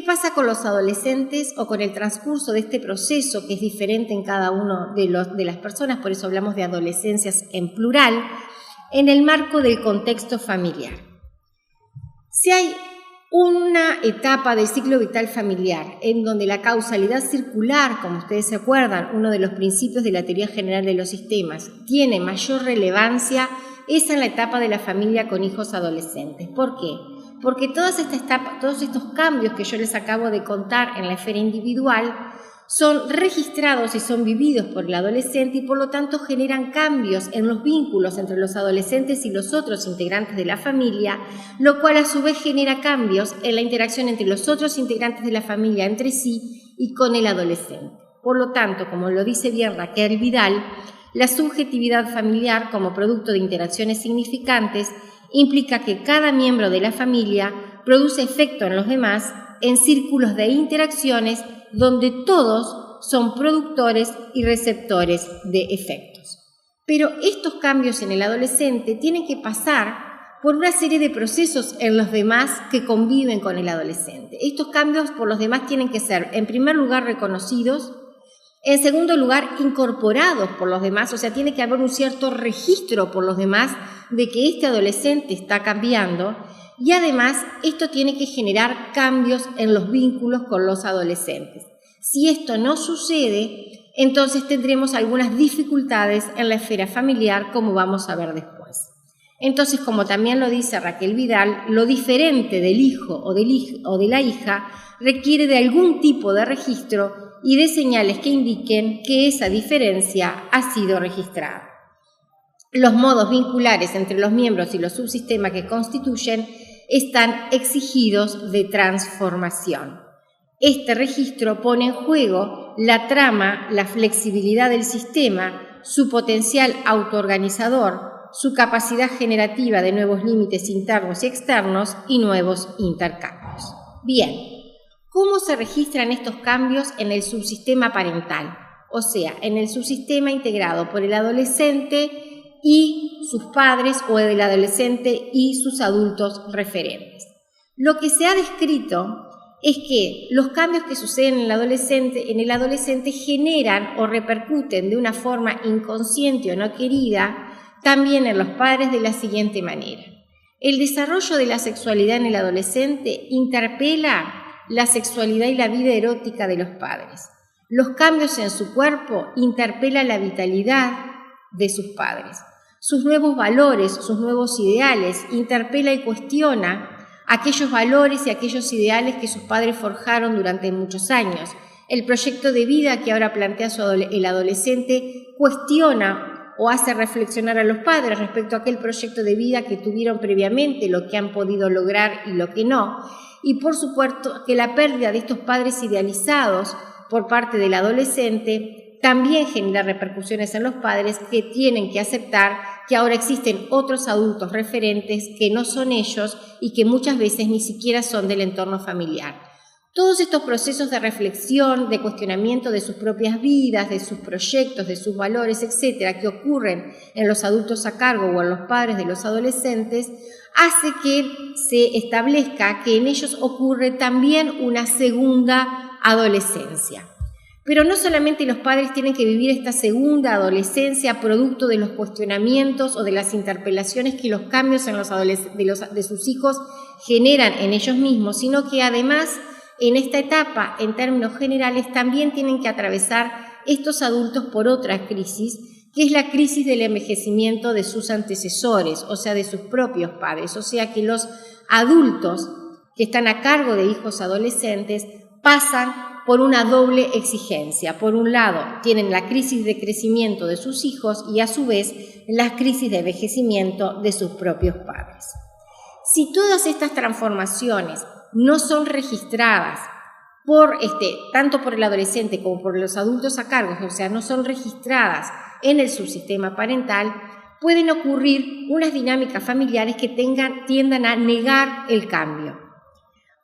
pasa con los adolescentes o con el transcurso de este proceso, que es diferente en cada uno de las personas, por eso hablamos de adolescencias en plural, en el marco del contexto familiar? Si hay una etapa del ciclo vital familiar en donde la causalidad circular, como ustedes se acuerdan, uno de los principios de la teoría general de los sistemas, tiene mayor relevancia, es en la etapa de la familia con hijos adolescentes. ¿Por qué? Porque todos estos cambios que yo les acabo de contar en la esfera individual son registrados y son vividos por el adolescente y por lo tanto generan cambios en los vínculos entre los adolescentes y los otros integrantes de la familia, lo cual a su vez genera cambios en la interacción entre los otros integrantes de la familia entre sí y con el adolescente. Por lo tanto, como lo dice bien Raquel Vidal, la subjetividad familiar como producto de interacciones significantes implica que cada miembro de la familia produce efecto en los demás en círculos de interacciones donde todos son productores y receptores de efectos. Pero estos cambios en el adolescente tienen que pasar por una serie de procesos en los demás que conviven con el adolescente. Estos cambios por los demás tienen que ser, en primer lugar, reconocidos, en segundo lugar, incorporados por los demás, o sea, tiene que haber un cierto registro por los demás de que este adolescente está cambiando, y además esto tiene que generar cambios en los vínculos con los adolescentes. Si esto no sucede, entonces tendremos algunas dificultades en la esfera familiar, como vamos a ver después. Entonces, como también lo dice Raquel Vidal, lo diferente del hijo o de la hija requiere de algún tipo de registro y de señales que indiquen que esa diferencia ha sido registrada. Los modos vinculares entre los miembros y los subsistemas que constituyen están exigidos de transformación. Este registro pone en juego la trama, la flexibilidad del sistema, su potencial autoorganizador, su capacidad generativa de nuevos límites internos y externos y nuevos intercambios. Bien, ¿cómo se registran estos cambios en el subsistema parental? O sea, en el subsistema integrado por el adolescente y sus padres o del adolescente y sus adultos referentes. Lo que se ha descrito es que los cambios que suceden en el adolescente generan o repercuten de una forma inconsciente o no querida también en los padres de la siguiente manera. El desarrollo de la sexualidad en el adolescente interpela la sexualidad y la vida erótica de los padres. Los cambios en su cuerpo interpelan la vitalidad de sus padres. Sus nuevos valores, sus nuevos ideales, interpela y cuestiona aquellos valores y aquellos ideales que sus padres forjaron durante muchos años. El proyecto de vida que ahora plantea el adolescente cuestiona o hace reflexionar a los padres respecto a aquel proyecto de vida que tuvieron previamente, lo que han podido lograr y lo que no. Y por supuesto que la pérdida de estos padres idealizados por parte del adolescente también genera repercusiones en los padres que tienen que aceptar que ahora existen otros adultos referentes que no son ellos y que muchas veces ni siquiera son del entorno familiar. Todos estos procesos de reflexión, de cuestionamiento de sus propias vidas, de sus proyectos, de sus valores, etcétera, que ocurren en los adultos a cargo o en los padres de los adolescentes, hace que se establezca que en ellos ocurre también una segunda adolescencia. Pero no solamente los padres tienen que vivir esta segunda adolescencia producto de los cuestionamientos o de las interpelaciones que los cambios en de sus hijos generan en ellos mismos, sino que además en esta etapa, en términos generales, también tienen que atravesar estos adultos por otra crisis, que es la crisis del envejecimiento de sus antecesores, o sea, de sus propios padres. O sea, que los adultos que están a cargo de hijos adolescentes pasan por una doble exigencia. Por un lado, tienen la crisis de crecimiento de sus hijos y a su vez la crisis de envejecimiento de sus propios padres. Si todas estas transformaciones no son registradas tanto por el adolescente como por los adultos a cargo, o sea, no son registradas en el subsistema parental, pueden ocurrir unas dinámicas familiares que tiendan a negar el cambio.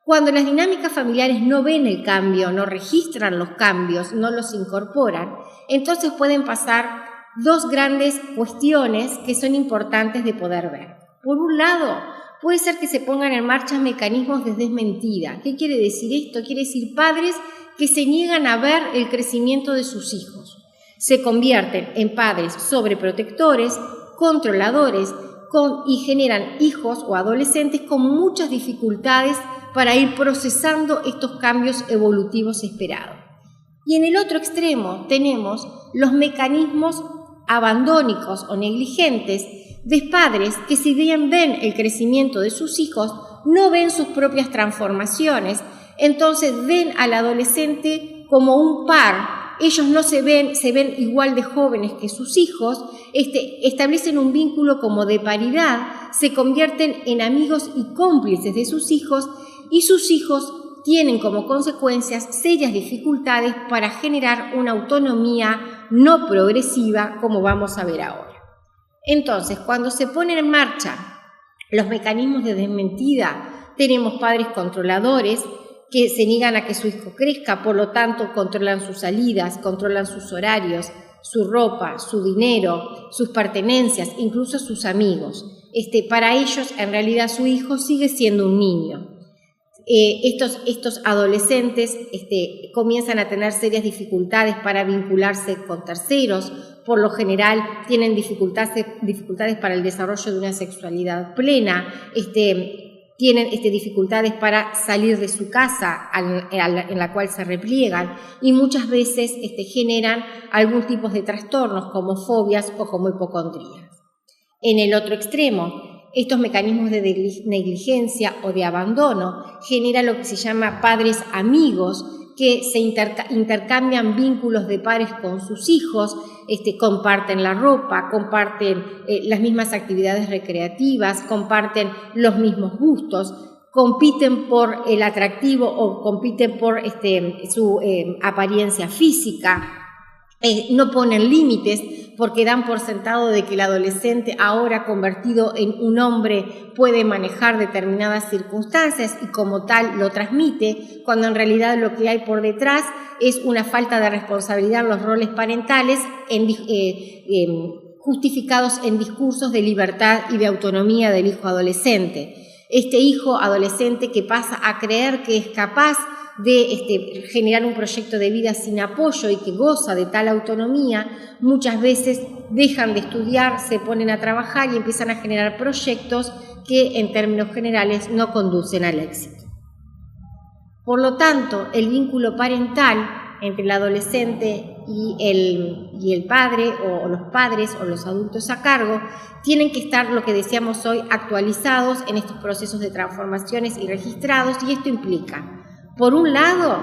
Cuando las dinámicas familiares no ven el cambio, no registran los cambios, no los incorporan, entonces pueden pasar dos grandes cuestiones que son importantes de poder ver. Por un lado, puede ser que se pongan en marcha mecanismos de desmentida. ¿Qué quiere decir esto? Quiere decir padres que se niegan a ver el crecimiento de sus hijos. Se convierten en padres sobreprotectores, controladores, y generan hijos o adolescentes con muchas dificultades para ir procesando estos cambios evolutivos esperados. Y en el otro extremo tenemos los mecanismos abandónicos o negligentes de padres que, si bien ven el crecimiento de sus hijos, no ven sus propias transformaciones, entonces ven al adolescente como un par. Ellos no se ven igual de jóvenes que sus hijos, establecen un vínculo como de paridad, se convierten en amigos y cómplices de sus hijos, y sus hijos tienen como consecuencias serias dificultades para generar una autonomía no progresiva, como vamos a ver ahora. Entonces, cuando se ponen en marcha los mecanismos de desmentida, tenemos padres controladores que se niegan a que su hijo crezca, por lo tanto controlan sus salidas, controlan sus horarios, su ropa, su dinero, sus pertenencias, incluso sus amigos. Para ellos, en realidad, su hijo sigue siendo un niño. Estos adolescentes comienzan a tener serias dificultades para vincularse con terceros. Por lo general tienen dificultades para el desarrollo de una sexualidad plena, tienen dificultades para salir de su casa en la cual se repliegan, y muchas veces generan algún tipo de trastornos como fobias o como hipocondrías. En el otro extremo, estos mecanismos de negligencia o de abandono generan lo que se llama padres amigos, que se intercambian vínculos de padres con sus hijos, comparten la ropa, comparten las mismas actividades recreativas, comparten los mismos gustos, compiten por el atractivo o compiten por su apariencia física. No ponen límites porque dan por sentado de que el adolescente, ahora convertido en un hombre, puede manejar determinadas circunstancias y como tal lo transmite, cuando en realidad lo que hay por detrás es una falta de responsabilidad en los roles parentales justificados en discursos de libertad y de autonomía del hijo adolescente. Este hijo adolescente que pasa a creer que es capaz de generar un proyecto de vida sin apoyo y que goza de tal autonomía, muchas veces dejan de estudiar, se ponen a trabajar y empiezan a generar proyectos que en términos generales no conducen al éxito. Por lo tanto, el vínculo parental entre el adolescente y el padre, o los padres o los adultos a cargo, tienen que estar, lo que decíamos hoy, actualizados en estos procesos de transformaciones y registrados, y esto implica, por un lado,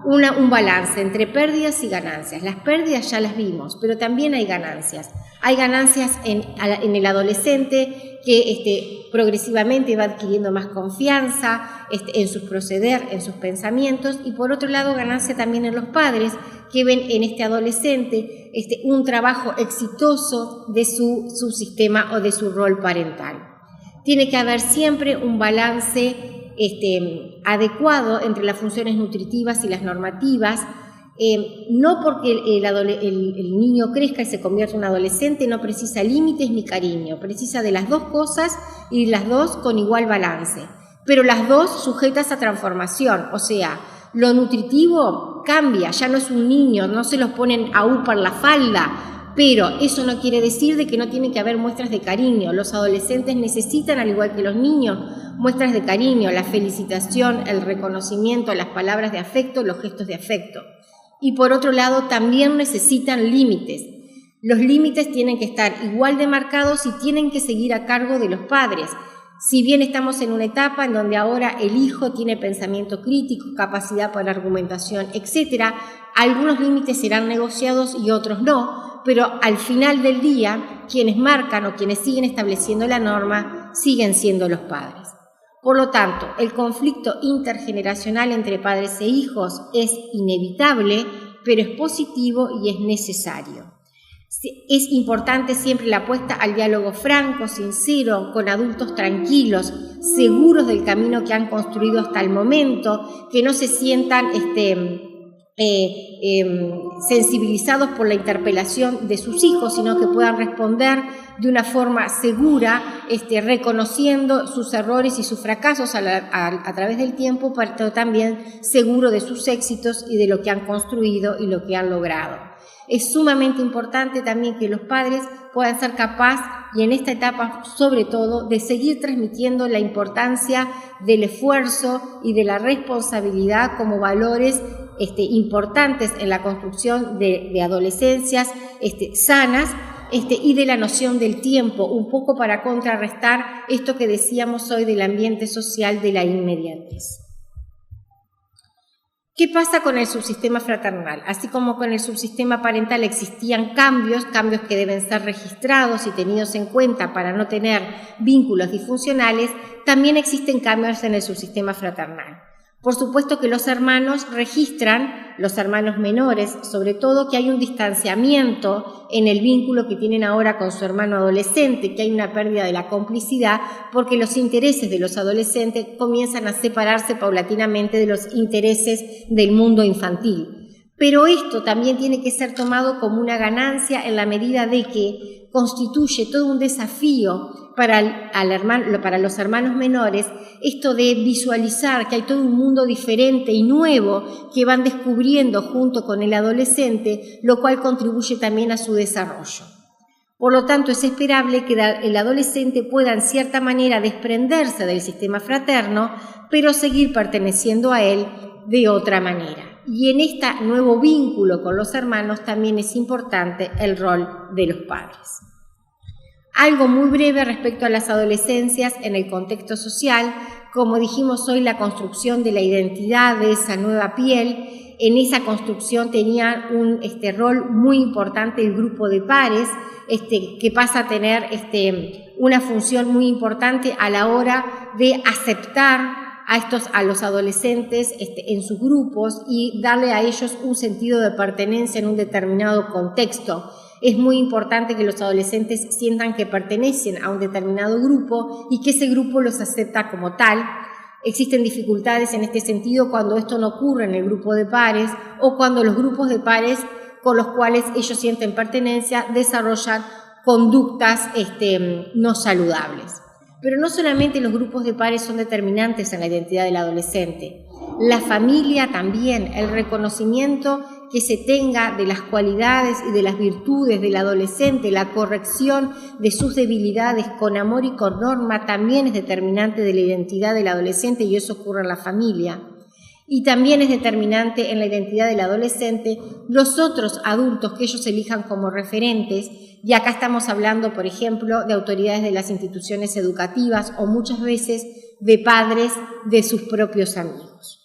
un balance entre pérdidas y ganancias. Las pérdidas ya las vimos, pero también hay ganancias. Hay ganancias en el adolescente que progresivamente va adquiriendo más confianza en sus proceder, en sus pensamientos, y por otro lado ganancia también en los padres que ven en este adolescente un trabajo exitoso de su sistema o de su rol parental. Tiene que haber siempre un balance adecuado entre las funciones nutritivas y las normativas, no porque el niño crezca y se convierta en un adolescente, no precisa límites ni cariño, precisa de las dos cosas y las dos con igual balance, pero las dos sujetas a transformación, o sea, lo nutritivo cambia, ya no es un niño, no se los ponen a upar la falda, pero eso no quiere decir de que no tiene que haber muestras de cariño. Los adolescentes necesitan, al igual que los niños, muestras de cariño, la felicitación, el reconocimiento, las palabras de afecto, los gestos de afecto. Y por otro lado, también necesitan límites. Los límites tienen que estar igual de marcados y tienen que seguir a cargo de los padres. Si bien estamos en una etapa en donde ahora el hijo tiene pensamiento crítico, capacidad para argumentación, etc., algunos límites serán negociados y otros no, pero al final del día, quienes marcan o quienes siguen estableciendo la norma siguen siendo los padres. Por lo tanto, el conflicto intergeneracional entre padres e hijos es inevitable, pero es positivo y es necesario. Es importante siempre la apuesta al diálogo franco, sincero, con adultos tranquilos, seguros del camino que han construido hasta el momento, que no se sientan sensibilizados por la interpelación de sus hijos, sino que puedan responder de una forma segura, reconociendo sus errores y sus fracasos a través del tiempo, pero también seguro de sus éxitos y de lo que han construido y lo que han logrado. Es sumamente importante también que los padres puedan ser capaces, y en esta etapa sobre todo, de seguir transmitiendo la importancia del esfuerzo y de la responsabilidad como valores importantes en la construcción de adolescencias sanas, y de la noción del tiempo, un poco para contrarrestar esto que decíamos hoy del ambiente social de la inmediatez. ¿Qué pasa con el subsistema fraternal? Así como con el subsistema parental existían cambios que deben ser registrados y tenidos en cuenta para no tener vínculos disfuncionales, también existen cambios en el subsistema fraternal. Por supuesto que los hermanos registran, los hermanos menores, sobre todo, que hay un distanciamiento en el vínculo que tienen ahora con su hermano adolescente, que hay una pérdida de la complicidad, porque los intereses de los adolescentes comienzan a separarse paulatinamente de los intereses del mundo infantil. Pero esto también tiene que ser tomado como una ganancia en la medida de que constituye todo un desafío para los hermanos menores, esto de visualizar que hay todo un mundo diferente y nuevo que van descubriendo junto con el adolescente, lo cual contribuye también a su desarrollo. Por lo tanto, es esperable que el adolescente pueda en cierta manera desprenderse del sistema fraterno, pero seguir perteneciendo a él de otra manera. Y en este nuevo vínculo con los hermanos también es importante el rol de los padres. Algo muy breve respecto a las adolescencias en el contexto social. Como dijimos hoy, la construcción de la identidad de esa nueva piel, en esa construcción tenía un rol muy importante el grupo de pares, que pasa a tener una función muy importante a la hora de aceptar a los adolescentes en sus grupos y darle a ellos un sentido de pertenencia en un determinado contexto. Es muy importante que los adolescentes sientan que pertenecen a un determinado grupo y que ese grupo los acepta como tal. Existen dificultades en este sentido cuando esto no ocurre en el grupo de pares o cuando los grupos de pares con los cuales ellos sienten pertenencia desarrollan conductas no saludables. Pero no solamente los grupos de pares son determinantes en la identidad del adolescente. La familia también, el reconocimiento que se tenga de las cualidades y de las virtudes del adolescente, la corrección de sus debilidades con amor y con norma también es determinante de la identidad del adolescente y eso ocurre en la familia. Y también es determinante en la identidad del adolescente los otros adultos que ellos elijan como referentes, y acá estamos hablando, por ejemplo, de autoridades de las instituciones educativas o muchas veces de padres de sus propios amigos.